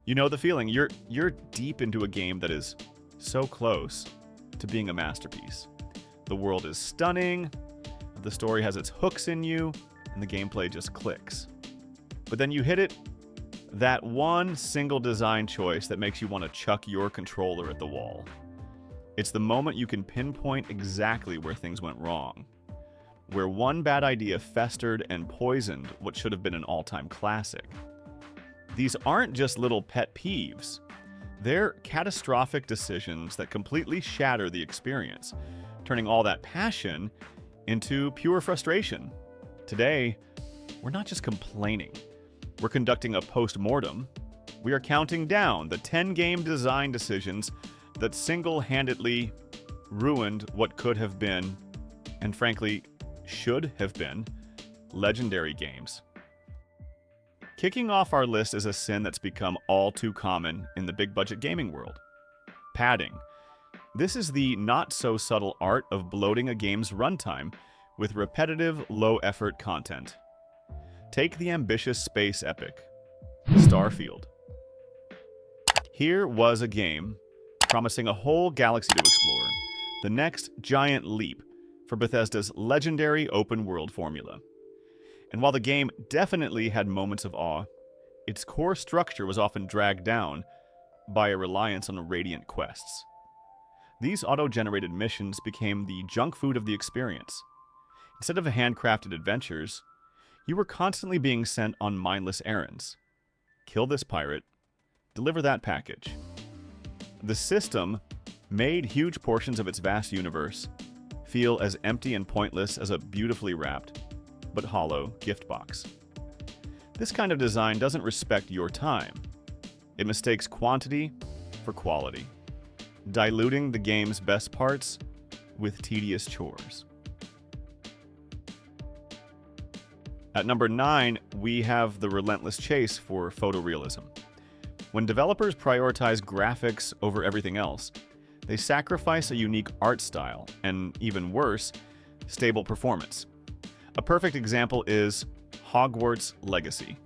You know the feeling. You're deep into a game that is so close to being a masterpiece. The world is stunning, the story has its hooks in you, and the gameplay just clicks. But then you hit it, that one single design choice that makes you want to chuck your controller at the wall. It's the moment you can pinpoint exactly where things went wrong, where one bad idea festered and poisoned what should have been an all-time classic. These aren't just little pet peeves. They're catastrophic decisions that completely shatter the experience, turning all that passion into pure frustration. Today, we're not just complaining. We're conducting a post-mortem. We are counting down the 10 game design decisions that single-handedly ruined what could have been, and frankly, should have been, legendary games. Kicking off our list is a sin that's become all too common in the big-budget gaming world. Padding. This is the not-so-subtle art of bloating a game's runtime with repetitive, low-effort content. Take the ambitious space epic, Starfield. Here was a game promising a whole galaxy to explore, the next giant leap for Bethesda's legendary open-world formula. And while the game definitely had moments of awe, its core structure was often dragged down by a reliance on radiant quests. These auto-generated missions became the junk food of the experience. Instead of handcrafted adventures, you were constantly being sent on mindless errands. Kill this pirate, deliver that package. The system made huge portions of its vast universe feel as empty and pointless as a beautifully wrapped, but hollow gift box. This kind of design doesn't respect your time. It mistakes quantity for quality, diluting the game's best parts with tedious chores. At number 9, we have the relentless chase for photorealism. When developers prioritize graphics over everything else, they sacrifice a unique art style and, even worse, stable performance. A perfect example is Hogwarts Legacy.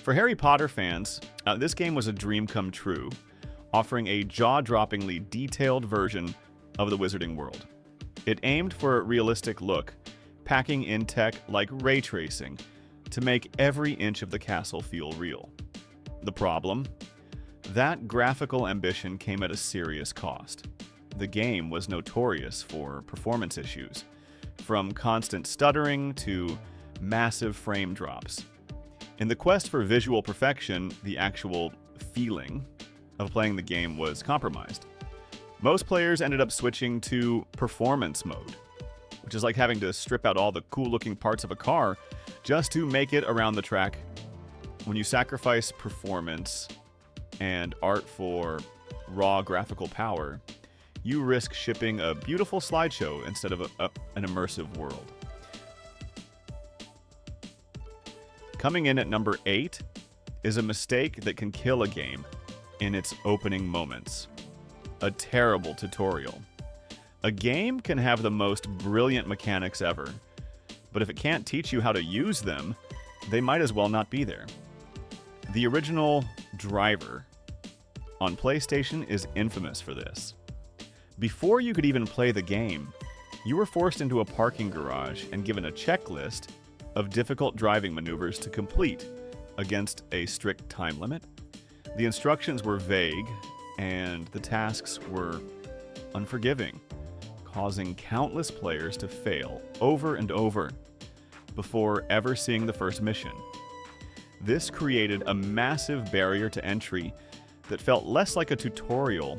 For Harry Potter fans, this game was a dream come true, offering a jaw-droppingly detailed version of the wizarding world. It aimed for a realistic look, packing in tech like ray tracing to make every inch of the castle feel real. The problem? That graphical ambition came at a serious cost. The game was notorious for performance issues, from constant stuttering to massive frame drops. In the quest for visual perfection, the actual feeling of playing the game was compromised. Most players ended up switching to performance mode, which is like having to strip out all the cool-looking parts of a car just to make it around the track. When you sacrifice performance and art for raw graphical power, you risk shipping a beautiful slideshow instead of an immersive world. Coming in at number 8 is a mistake that can kill a game in its opening moments. A terrible tutorial. A game can have the most brilliant mechanics ever, but if it can't teach you how to use them, they might as well not be there. The original Driver on PlayStation is infamous for this. Before you could even play the game, you were forced into a parking garage and given a checklist of difficult driving maneuvers to complete against a strict time limit. The instructions were vague, and the tasks were unforgiving, causing countless players to fail over and over before ever seeing the first mission. This created a massive barrier to entry that felt less like a tutorial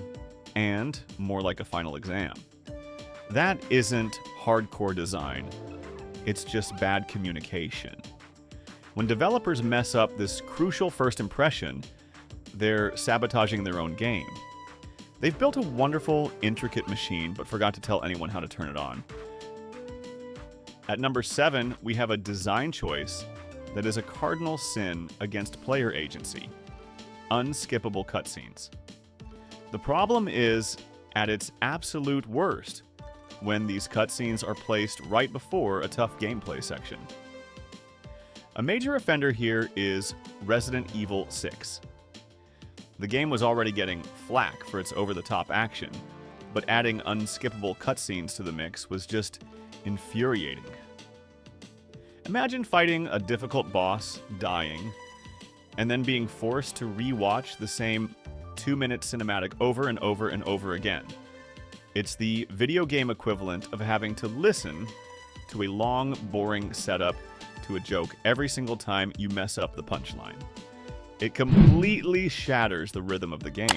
and more like a final exam. That isn't hardcore design, it's just bad communication. When developers mess up this crucial first impression, they're sabotaging their own game. They've built a wonderful, intricate machine, but forgot to tell anyone how to turn it on. At number 7, we have a design choice that is a cardinal sin against player agency: unskippable cutscenes. The problem is at its absolute worst when these cutscenes are placed right before a tough gameplay section. A major offender here is Resident Evil 6. The game was already getting flack for its over-the-top action, but adding unskippable cutscenes to the mix was just infuriating. Imagine fighting a difficult boss, dying, and then being forced to re-watch the same 2-minute cinematic over and over and over again. It's the video game equivalent of having to listen to a long, boring setup to a joke every single time you mess up the punchline. It completely shatters the rhythm of the game,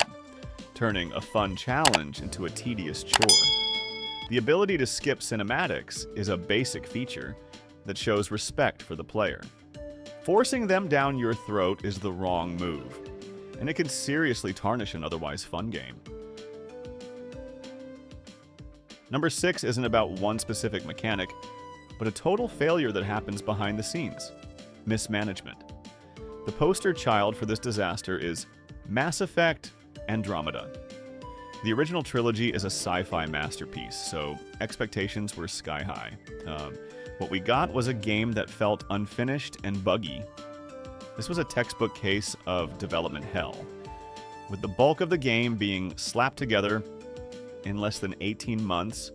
turning a fun challenge into a tedious chore. The ability to skip cinematics is a basic feature that shows respect for the player. Forcing them down your throat is the wrong move, and it can seriously tarnish an otherwise fun game. Number 6 isn't about one specific mechanic, but a total failure that happens behind the scenes: mismanagement. The poster child for this disaster is Mass Effect Andromeda. The original trilogy is a sci-fi masterpiece, so expectations were sky high. What we got was a game that felt unfinished and buggy. This was a textbook case of development hell, with the bulk of the game being slapped together in less than 18 months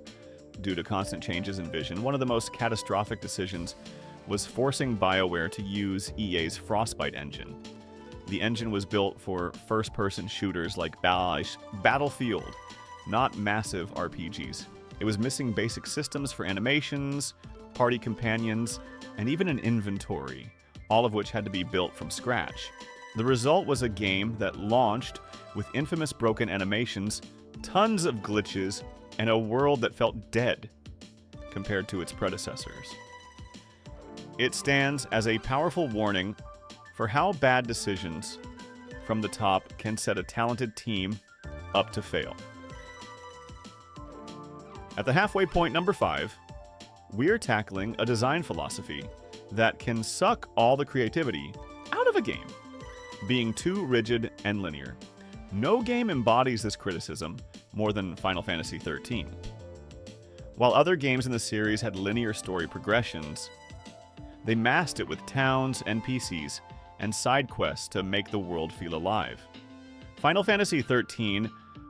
due to constant changes in vision. One of the most catastrophic decisions was forcing BioWare to use EA's Frostbite engine. The engine was built for first-person shooters like Battlefield, not massive RPGs. It was missing basic systems for animations, party companions, and even an inventory, all of which had to be built from scratch. The result was a game that launched with infamous broken animations, tons of glitches, and a world that felt dead compared to its predecessors. It stands as a powerful warning for how bad decisions from the top can set a talented team up to fail. At the halfway point, number 5, we're tackling a design philosophy that can suck all the creativity out of a game, being too rigid and linear. No game embodies this criticism more than Final Fantasy XIII. While other games in the series had linear story progressions, they masked it with towns, NPCs, and side quests to make the world feel alive. Final Fantasy XIII,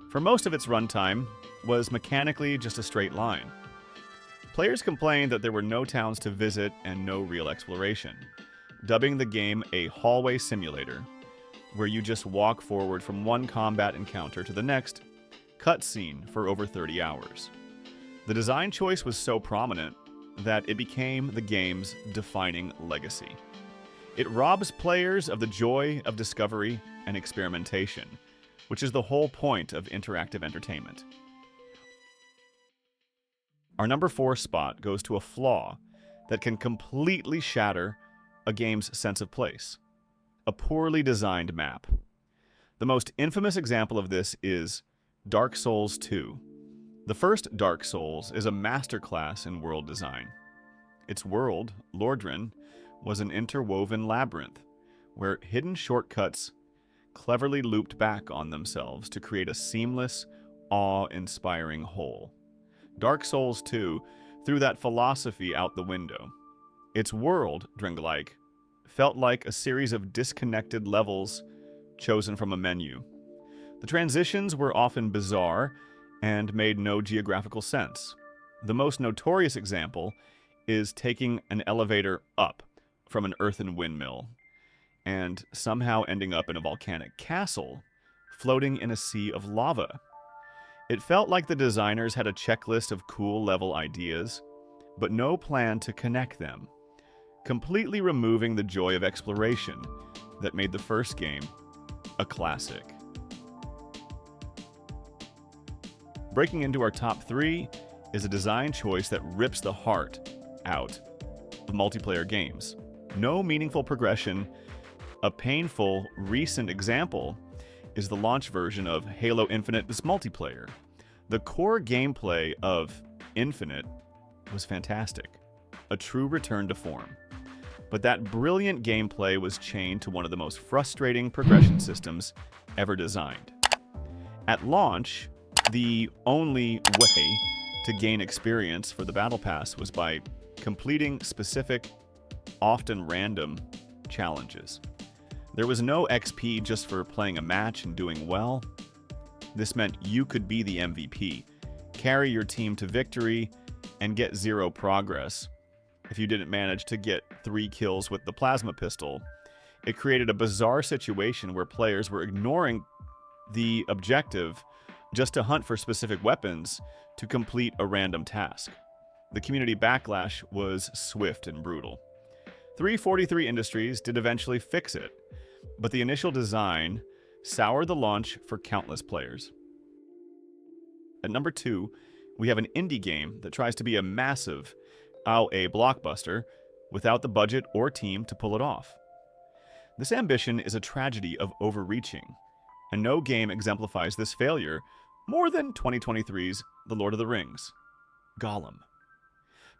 for most of its runtime, was mechanically just a straight line. Players complained that there were no towns to visit and no real exploration, dubbing the game a hallway simulator, where you just walk forward from one combat encounter to the next cutscene for over 30 hours. The design choice was so prominent that it became the game's defining legacy. It robs players of the joy of discovery and experimentation, which is the whole point of interactive entertainment. Our number 4 spot goes to a flaw that can completely shatter a game's sense of place: a poorly designed map. The most infamous example of this is Dark Souls 2. The first Dark Souls is a masterclass in world design. Its world, Lordran, was an interwoven labyrinth where hidden shortcuts cleverly looped back on themselves to create a seamless, awe-inspiring whole. Dark Souls 2 threw that philosophy out the window. Its world, Dringalike, felt like a series of disconnected levels chosen from a menu. The transitions were often bizarre and made no geographical sense. The most notorious example is taking an elevator up from an earthen windmill and somehow ending up in a volcanic castle floating in a sea of lava. It felt like the designers had a checklist of cool level ideas, but no plan to connect them, completely removing the joy of exploration that made the first game a classic. Breaking into our top 3 is a design choice that rips the heart out of multiplayer games. No meaningful progression. A painful, recent example is the launch version of Halo Infinite's multiplayer. The core gameplay of Infinite was fantastic, a true return to form. But that brilliant gameplay was chained to one of the most frustrating progression systems ever designed. At launch, the only way to gain experience for the Battle Pass was by completing specific, often random, challenges. There was no XP just for playing a match and doing well. This meant you could be the MVP, carry your team to victory, and get 0 progress if you didn't manage to get 3 kills with the plasma pistol. It created a bizarre situation where players were ignoring the objective just to hunt for specific weapons to complete a random task. The community backlash was swift and brutal. 343 Industries did eventually fix it, but the initial design soured the launch for countless players. At number 2, we have an indie game that tries to be a massive XIII blockbuster without the budget or team to pull it off. This ambition is a tragedy of overreaching, and no game exemplifies this failure more than 2023's The Lord of the Rings, Gollum.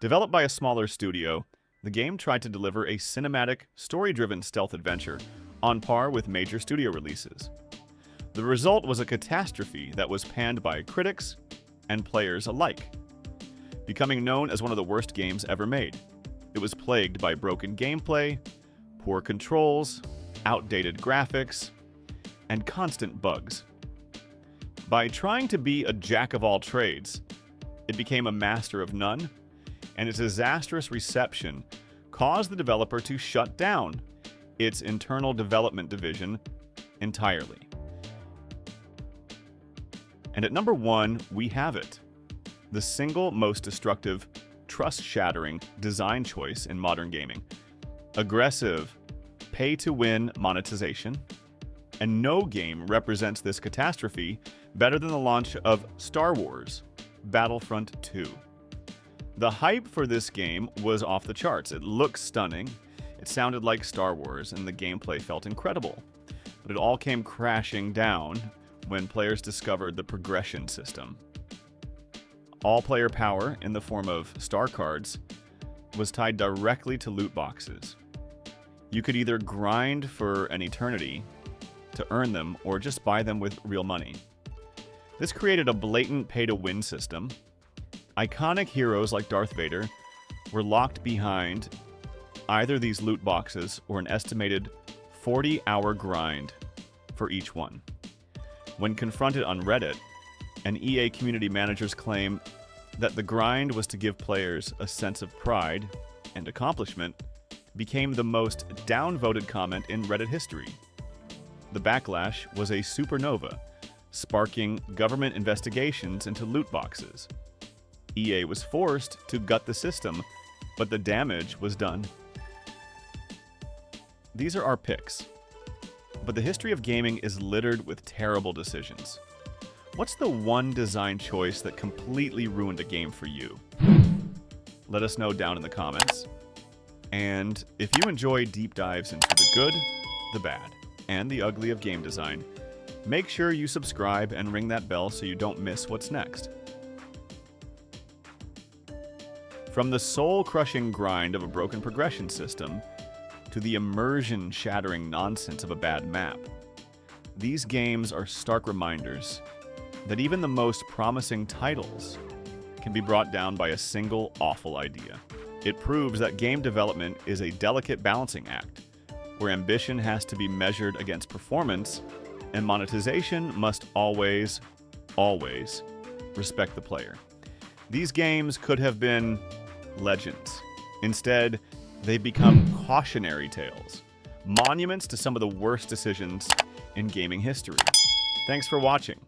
Developed by a smaller studio, the game tried to deliver a cinematic, story-driven stealth adventure on par with major studio releases. The result was a catastrophe that was panned by critics and players alike, becoming known as one of the worst games ever made. It was plagued by broken gameplay, poor controls, outdated graphics, and constant bugs. By trying to be a jack of all trades, it became a master of none, and its disastrous reception caused the developer to shut down its internal development division entirely. And at number 1, we have it. The single most destructive, trust-shattering design choice in modern gaming. Aggressive, pay-to-win monetization. And no game represents this catastrophe better than the launch of Star Wars Battlefront 2. The hype for this game was off the charts. It looked stunning, it sounded like Star Wars, and the gameplay felt incredible. But it all came crashing down when players discovered the progression system. All player power, in the form of star cards, was tied directly to loot boxes. You could either grind for an eternity to earn them, or just buy them with real money. This created a blatant pay-to-win system. Iconic heroes like Darth Vader were locked behind either these loot boxes or an estimated 40-hour grind for each one. When confronted on Reddit, an EA community manager's claim that the grind was to give players a sense of pride and accomplishment became the most downvoted comment in Reddit history. The backlash was a supernova, sparking government investigations into loot boxes. EA was forced to gut the system, but the damage was done. These are our picks, but the history of gaming is littered with terrible decisions. What's the one design choice that completely ruined a game for you? Let us know down in the comments. And if you enjoy deep dives into the good, the bad, and the ugly of game design, make sure you subscribe and ring that bell so you don't miss what's next. From the soul-crushing grind of a broken progression system to the immersion-shattering nonsense of a bad map, these games are stark reminders that even the most promising titles can be brought down by a single awful idea. It proves that game development is a delicate balancing act, where ambition has to be measured against performance, and monetization must always, always respect the player. These games could have been legends. Instead, they've become cautionary tales, monuments to some of the worst decisions in gaming history. Thanks for watching.